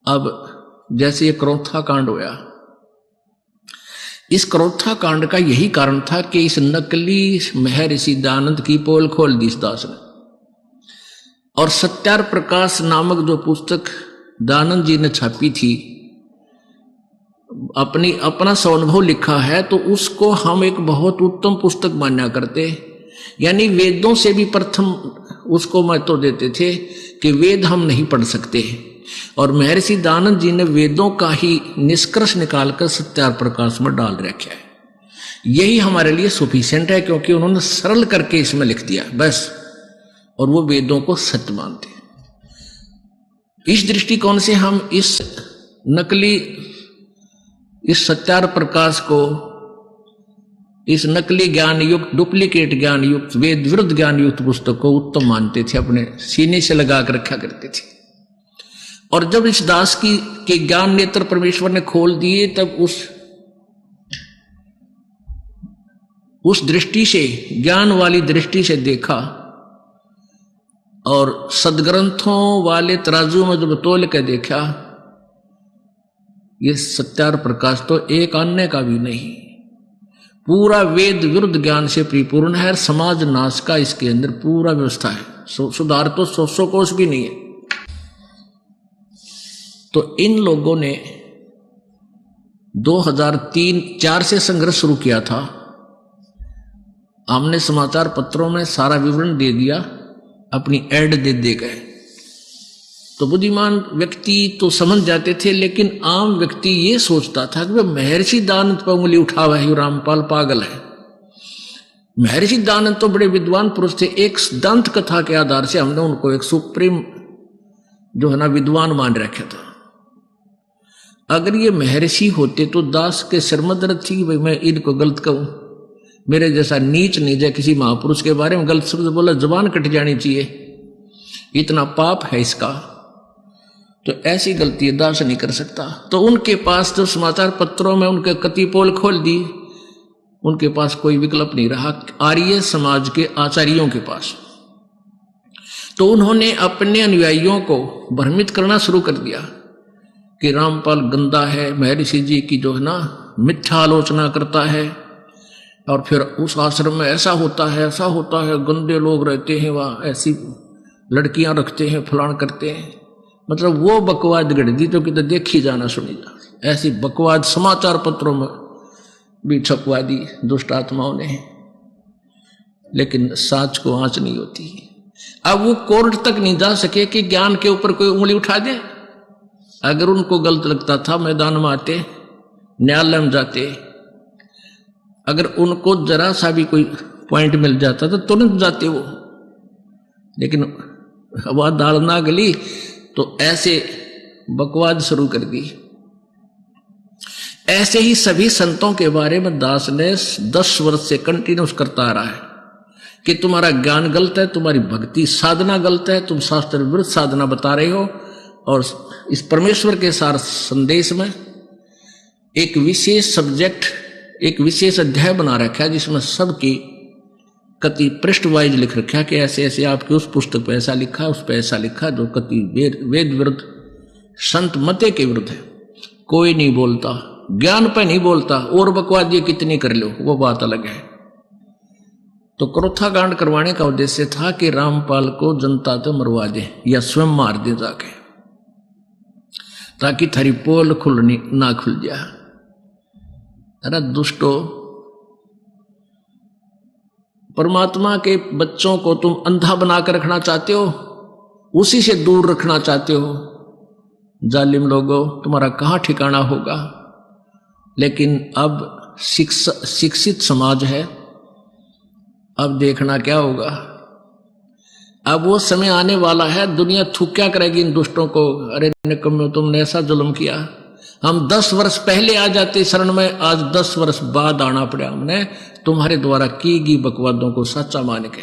अब जैसे ये क्रोथा कांड हुआ, इस क्रोथा कांड का यही कारण था कि इस नकली महर्षि दयानंद की पोल खोल दी इस दास ने, और सत्यार प्रकाश नामक जो पुस्तक दयानंद जी ने छापी थी, अपना स्वानुभव लिखा है, तो उसको हम एक बहुत उत्तम पुस्तक माना करते, यानी वेदों से भी प्रथम उसको महत्व देते थे कि वेद हम नहीं पढ़ सकते, और महर्षि दयानंद जी ने वेदों का ही निष्कर्ष निकालकर सत्यार प्रकाश में डाल रखा है। यही हमारे लिए सफिशिएंट है, क्योंकि उन्होंने सरल करके इसमें लिख दिया बस, और वो वेदों को सत्य मानते। इस दृष्टिकोण से हम इस नकली, इस सत्यार प्रकाश को, इस नकली ज्ञान युक्त, डुप्लीकेट ज्ञान युक्त, वेद विरुद्ध ज्ञान युक्त पुस्तक को उत्तम मानते थे, अपने सीने से लगा कर रखा करते थे। और जब इस दास के ज्ञान नेत्र परमेश्वर ने खोल दिए, तब उस दृष्टि से, ज्ञान वाली दृष्टि से देखा, और सदग्रंथों वाले तराजू में जब तोल के देखा, ये सत्यार प्रकाश तो एक अन्य का भी नहीं, पूरा वेद विरुद्ध ज्ञान से परिपूर्ण है। समाज नाश का इसके अंदर पूरा व्यवस्था है, सुधार तो 100 कोश भी नहीं है। तो इन लोगों ने 2003-4 से संघर्ष शुरू किया था। हमने समाचार पत्रों में सारा विवरण दे दिया, अपनी ऐड दे गए, तो बुद्धिमान व्यक्ति तो समझ जाते थे, लेकिन आम व्यक्ति ये सोचता था कि महर्षि दयानंद पर उंगली उठा हुआ है, रामपाल पागल है। महर्षि दयानंद तो बड़े विद्वान पुरुष थे, एक दंत कथा के आधार से हमने उनको एक सुप्रीम जो है ना विद्वान मान रखा था। अगर ये महर्षि होते तो दास के सिर में दर्द थी कि भाई मैं इनको गलत कहूं, मेरे जैसा नीच नीचा किसी महापुरुष के बारे में गलत शब्द बोला, जुबान कट जानी चाहिए, इतना पाप है इसका, तो ऐसी गलती दास नहीं कर सकता। तो उनके पास जो समाचार पत्रों में उनके कति पोल खोल दी, उनके पास कोई विकल्प नहीं रहा आर्य समाज के आचार्यों के पास। तो उन्होंने अपने अनुयायियों को भ्रमित करना शुरू कर दिया कि रामपाल गंदा है, महर्षि जी की जो है ना मिथ्या आलोचना करता है, और फिर उस आश्रम में ऐसा होता है, ऐसा होता है, गंदे लोग रहते हैं वहाँ, ऐसी लड़कियां रखते हैं, फलान करते हैं। मतलब वो बकवाद गढ़ दी जो कि तो देखी जाना सुनी जा, ऐसी बकवाद समाचार पत्रों में भी छपवा दी दुष्ट आत्माओं ने, लेकिन साच को आंच नहीं होती। अब वो कोर्ट तक नहीं जा सके कि ज्ञान के ऊपर कोई उंगली उठा दे। अगर उनको गलत लगता था, मैदान में आते, न्यायालय में जाते, अगर उनको जरा सा भी कोई पॉइंट मिल जाता तो तुरंत जाते वो, लेकिन हवा दाल ना गली तो ऐसे बकवाद शुरू कर दी। ऐसे ही सभी संतों के बारे में दास ने 10 वर्ष से कंटिन्यूस करता आ रहा है कि तुम्हारा ज्ञान गलत है, तुम्हारी भक्ति साधना गलत है, तुम शास्त्र विरुद्ध साधना बता रहे हो। और इस परमेश्वर के सार संदेश में एक विशेष सब्जेक्ट, एक विशेष अध्याय बना रखा है, जिसमें सबकी कति पृष्ठ वाइज लिख रखा है कि ऐसे ऐसे आपकी उस पुस्तक पे ऐसा लिखा, उस पे ऐसा लिखा, जो कति वेद विरुद्ध, संत मते के विरुद्ध है। कोई नहीं बोलता, ज्ञान पे नहीं बोलता, और बकवाद ये कितनी कर लो वो बात अलग है। तो क्रोथा कांड करवाने का उद्देश्य था कि रामपाल को जनता तो मरवा दे या स्वयं मार दे जाके, ताकि थारी पोल ना खुल जाए। अरे दुष्टो, परमात्मा के बच्चों को तुम अंधा बनाकर रखना चाहते हो, उसी से दूर रखना चाहते हो। जालिम लोगों, तुम्हारा कहाँ ठिकाना होगा। लेकिन अब शिक्षित समाज है, अब देखना क्या होगा। अब वो समय आने वाला है, दुनिया थूक्या करेगी इन दुष्टों को। अरे निकम्मे, तुमने ऐसा जुल्म किया, हम 10 वर्ष पहले आ जाते शरण में, आज 10 वर्ष बाद आना पड़ा हमने तुम्हारे द्वारा की गई बकवादों को सच्चा मान के।